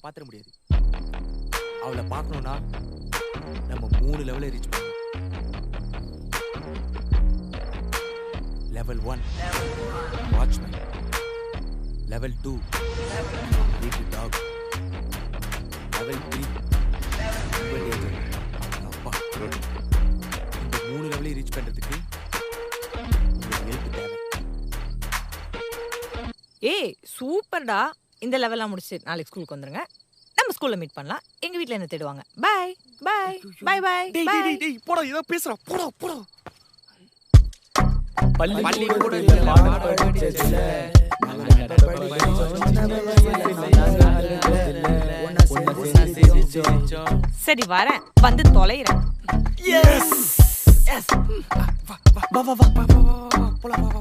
பாத்திர முடியாது. அவளை பார்க்கணும்னா நம்ம 3 லெவலை ரீச் பண்ணணும். லெவல் 1 வாட்ச்மேன், லெவல் 2 வீட்டு டாக், லெவல் 3 அப்பா. இந்த 3 லெவலையும் ரீச் பண்றதுக்கு ஹெல்ப் தேவை. ஏய் சூப்பர்டா. இந்த லெவல்லாம் முடிச்சு நாளைக்கு ஸ்கூலுக்கு வந்துருங்க. நம்ம ஸ்கூல்ல மீட் பண்ணலாம். எங்க வீட்ல என்ன தேடுவாங்க. Bye bye bye bye. டேய் டேய் போடா, ஏதோ பேசுறா. போடா போடா. பள்ளி கூடல பாடம் படிச்சதில்ல, சரி வரேன், வந்து தொலைறேன். S S. வா வா வா வா வா போலாம் வா.